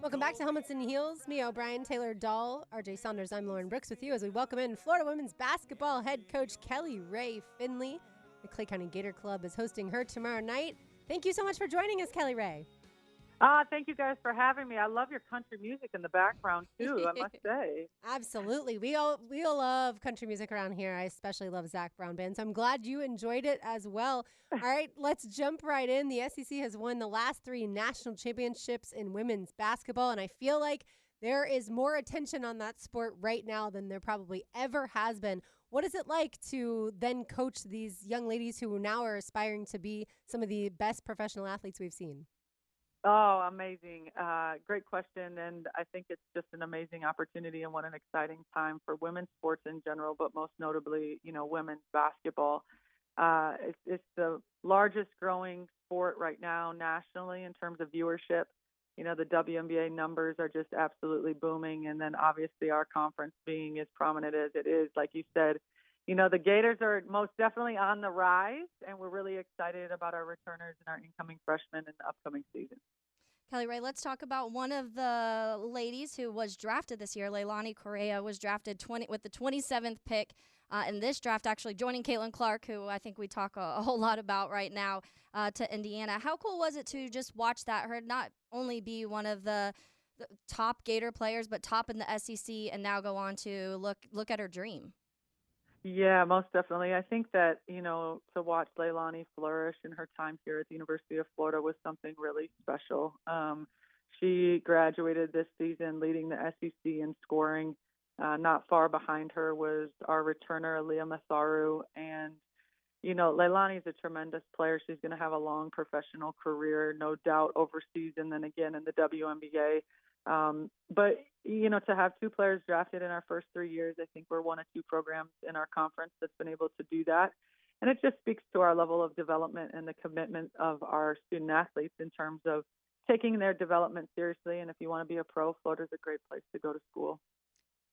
Welcome back to Helmets and Heels. Me, O'Brien, Taylor Dahl, RJ Saunders. I'm Lauren Brooks with you as we welcome in Florida women's basketball head coach Kelly Rae Finley. The Clay County Gator Club is hosting her tomorrow night. Thank you so much for joining us, Kelly Rae. Thank you guys for having me. I love your country music in the background too, I must say. Absolutely. We all love country music around here. I especially love Zach Brown Band. So I'm glad you enjoyed it as well. All right, let's jump right in. The SEC has won the last 3 national championships in women's basketball, and I feel like there is more attention on that sport right now than there probably ever has been. What is it like to then coach these young ladies who now are aspiring to be some of the best professional athletes we've seen? Oh, amazing. Great question. And I think it's just an amazing opportunity and what an exciting time for women's sports in general, but most notably, women's basketball. It's the largest growing sport right now nationally in terms of viewership. The WNBA numbers are just absolutely booming. And then obviously our conference being as prominent as it is, like you said, the Gators are most definitely on the rise, and we're really excited about our returners and our incoming freshmen in the upcoming season. Kelly Rae, let's talk about one of the ladies who was drafted this year. Leilani Correa was drafted with the 27th pick in this draft, actually joining Caitlin Clark, who I think we talk a whole lot about right now, to Indiana. How cool was it to just watch that, her not only be one of the top Gator players, but top in the SEC, and now go on to look at her dream? Yeah, most definitely. I think that, to watch Leilani flourish in her time here at the University of Florida was something really special. She graduated this season leading the SEC in scoring. Not far behind her was our returner, Aaliyah Matharu. And, Leilani's a tremendous player. She's going to have a long professional career, no doubt, overseas and then again in the WNBA. But, to have 2 players drafted in our first 3 years, I think we're one of 2 programs in our conference that's been able to do that. And it just speaks to our level of development and the commitment of our student athletes in terms of taking their development seriously. And if you want to be a pro, Florida's a great place to go to school.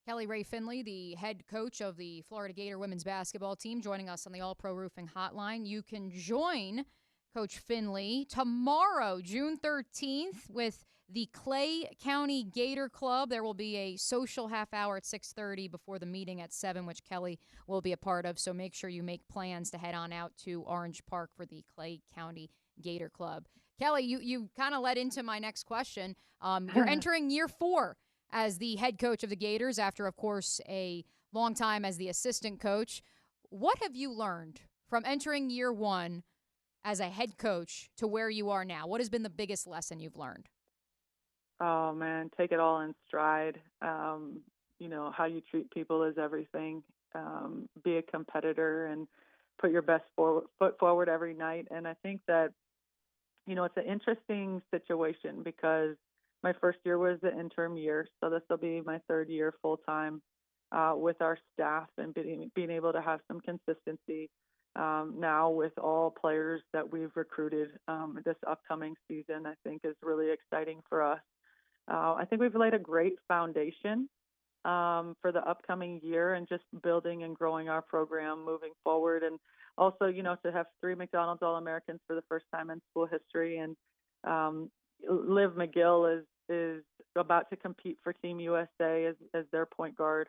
Kelly Rae Finley, the head coach of the Florida Gator women's basketball team, joining us on the All Pro Roofing Hotline. You can join Coach Finley tomorrow, June 13th, with the Clay County Gator Club. There will be a social half hour at 6:30 before the meeting at 7, which Kelly will be a part of. So make sure you make plans to head on out to Orange Park for the Clay County Gator Club. Kelly, you kind of led into my next question. You're entering year 4 as the head coach of the Gators after, of course, a long time as the assistant coach. What have you learned from entering year 1 as a head coach to where you are now? What has been the biggest lesson you've learned? Oh, man, take it all in stride. How you treat people is everything. Be a competitor and put your best foot forward every night. And I think that, it's an interesting situation because my first year was the interim year, so this will be my 3rd year full-time with our staff and being able to have some consistency now with all players that we've recruited this upcoming season, I think is really exciting for us. I think we've laid a great foundation for the upcoming year and just building and growing our program moving forward. And also, to have 3 McDonald's All-Americans for the first time in school history. And Liv McGill is about to compete for Team USA as their point guard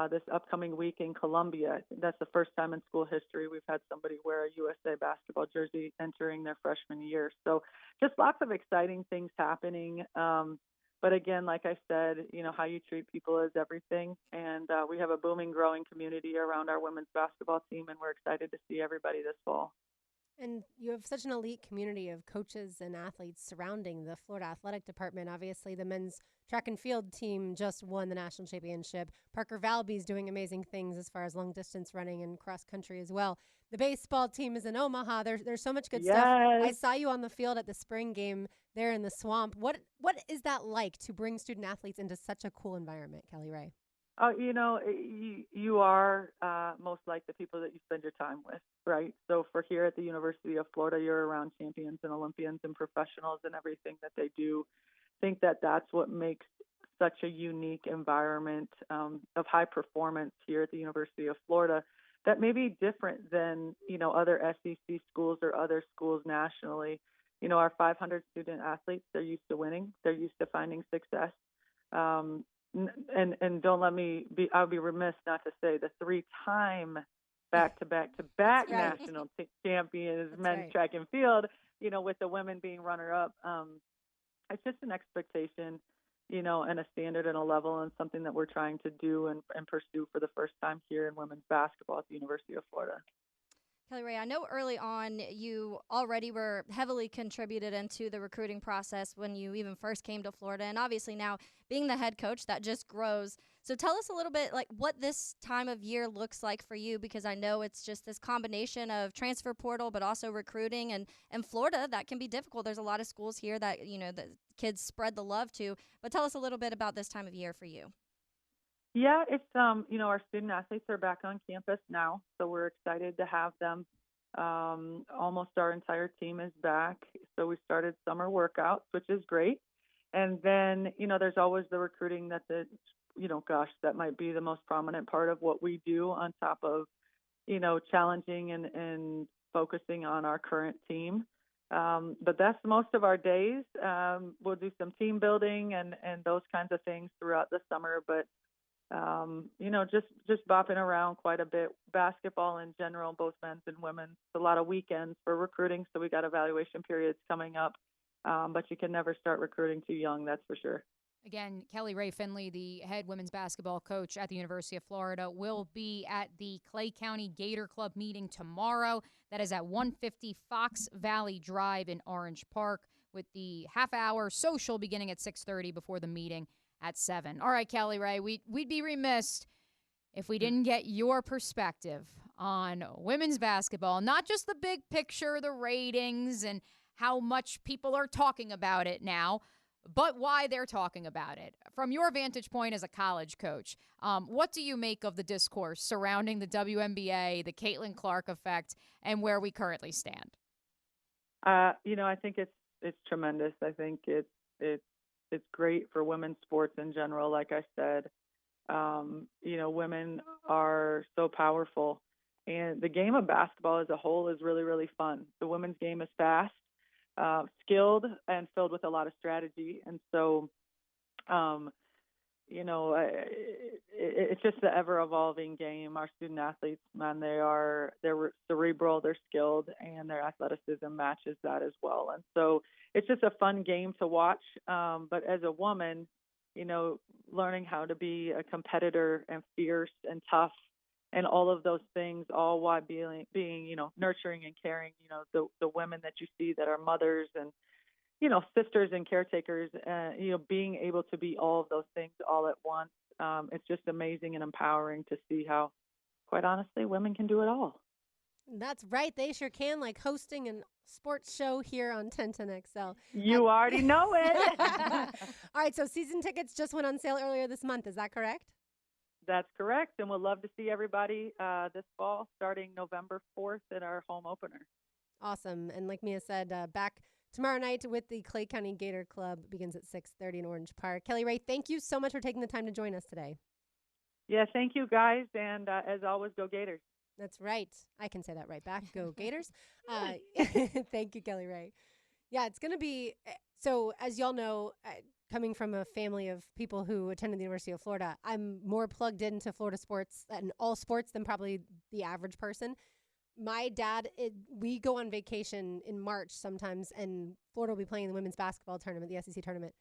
this upcoming week in Columbia. That's the first time in school history we've had somebody wear a USA basketball jersey entering their freshman year. So just lots of exciting things happening. But again, like I said, how you treat people is everything. And we have a booming, growing community around our women's basketball team, and we're excited to see everybody this fall. And you have such an elite community of coaches and athletes surrounding the Florida Athletic Department. Obviously, the men's track and field team just won the national championship. Parker Valby's doing amazing things as far as long distance running and cross country as well. The baseball team is in Omaha. There's so much good stuff. I saw you on the field at the spring game there in the swamp. What is that like to bring student athletes into such a cool environment, Kelly Rae? You are most like the people that you spend your time with, right? So for here at the University of Florida, you're around champions and Olympians and professionals and everything that they do. I think that that's what makes such a unique environment of high performance here at the University of Florida that may be different than, other SEC schools or other schools nationally. our 500 student athletes, they're used to winning. They're used to finding success. And don't let me be, I'll be remiss not to say the 3-time back-to-back right. national champions, That's men's right. track and field, with the women being runner-up. It's just an expectation, and a standard and a level and something that we're trying to do and pursue for the first time here in women's basketball at the University of Florida. Kelly Rae, I know early on you already were heavily contributed into the recruiting process when you even first came to Florida, and obviously now being the head coach, that just grows. So tell us a little bit like what this time of year looks like for you, because I know it's just this combination of transfer portal but also recruiting, and Florida, that can be difficult. There's a lot of schools here that, the kids spread the love to, but tell us a little bit about this time of year for you. Yeah, it's our student athletes are back on campus now, so we're excited to have them. Almost our entire team is back, so we started summer workouts, which is great. And then there's always the recruiting that that might be the most prominent part of what we do on top of challenging and focusing on our current team. But that's most of our days. We'll do some team building and those kinds of things throughout the summer, but just bopping around quite a bit. Basketball in general, both men's and women's. A lot of weekends for recruiting, so we got evaluation periods coming up. But you can never start recruiting too young, that's for sure. Again, Kelly Rae Finley, the head women's basketball coach at the University of Florida, will be at the Clay County Gator Club meeting tomorrow. That is at 150 Fox Valley Drive in Orange Park, with the half-hour social beginning at 6:30 before the meeting at 7. All right, Kelly Rae, we'd be remiss if we didn't get your perspective on women's basketball, not just the big picture, the ratings, and how much people are talking about it now, but why they're talking about it. From your vantage point as a college coach, what do you make of the discourse surrounding the WNBA, the Caitlin Clark effect, and where we currently stand? I think it's tremendous. I think it's great for women's sports in general. Like I said, women are so powerful, and the game of basketball as a whole is really, really fun. The women's game is fast, skilled, and filled with a lot of strategy. And so, it's just the ever-evolving game. Our student athletes, man, they're cerebral, they're skilled, and their athleticism matches that as well. And so it's just a fun game to watch. But as a woman, learning how to be a competitor and fierce and tough and all of those things, all while being nurturing and caring, the women that you see that are mothers and, sisters and caretakers, being able to be all of those things all at once. It's just amazing and empowering to see how, quite honestly, women can do it all. That's right. They sure can, like hosting a sports show here on 1010XL. You already know it. All right, so season tickets just went on sale earlier this month. Is that correct? That's correct, and we'll love to see everybody this fall, starting November 4th at our home opener. Awesome. And like Mia said, back tomorrow night with the Clay County Gator Club, begins at 6:30 in Orange Park. Kelly Rae, thank you so much for taking the time to join us today. Yeah, thank you, guys, and as always, go Gators. That's right. I can say that right back. Go Gators. Thank you, Kelly Rae. Yeah, it's going to be, so as y'all know, coming from a family of people who attended the University of Florida, I'm more plugged into Florida sports and all sports than probably the average person. My dad, we go on vacation in March sometimes, and Florida will be playing the women's basketball tournament, the SEC tournament.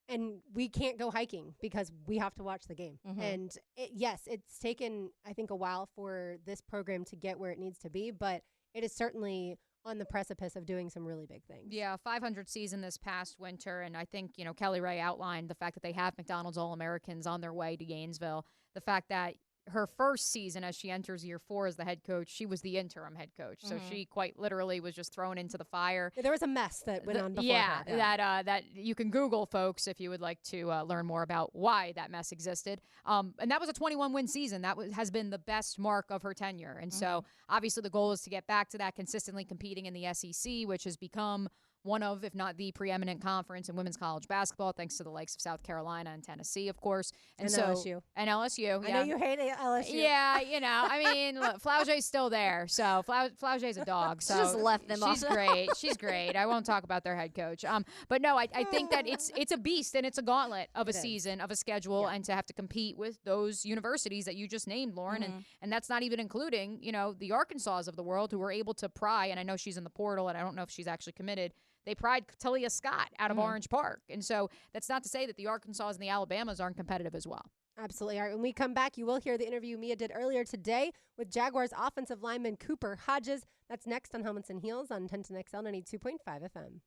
And we can't go hiking because we have to watch the game. Mm-hmm. And yes, it's taken, I think, a while for this program to get where it needs to be, but it is certainly on the precipice of doing some really big things. Yeah, 500 season this past winter, and I think, Kelly Rae outlined the fact that they have McDonald's All-Americans on their way to Gainesville, the fact that her first season as she enters year 4 as the head coach, she was the interim head coach. Mm-hmm. So she quite literally was just thrown into the fire. There was a mess that went on before her. Yeah, that you can Google, folks, if you would like to learn more about why that mess existed. And that was a 21-win season. That has been the best mark of her tenure. And so obviously the goal is to get back to that, consistently competing in the SEC, which has become one of, if not the preeminent conference in women's college basketball, thanks to the likes of South Carolina and Tennessee, of course. And LSU. And LSU. I know you hate LSU. Yeah, I mean, look, Flauger's still there. So Flauger's a dog. So She just left them She's also. great. She's great. I won't talk about their head coach. But no, I think that it's a beast and it's a gauntlet of a season, of a schedule, and to have to compete with those universities that you just named, Lauren. And that's not even including, the Arkansas of the world who were able to pry, and I know she's in the portal and I don't know if she's actually committed. They pried Talia Scott out of Orange Park. And so that's not to say that the Arkansas and the Alabamas aren't competitive as well. Absolutely. All right, when we come back, you will hear the interview Mia did earlier today with Jaguars offensive lineman Cooper Hodges. That's next on Helmets and Heels on 1010XL 92.5 FM.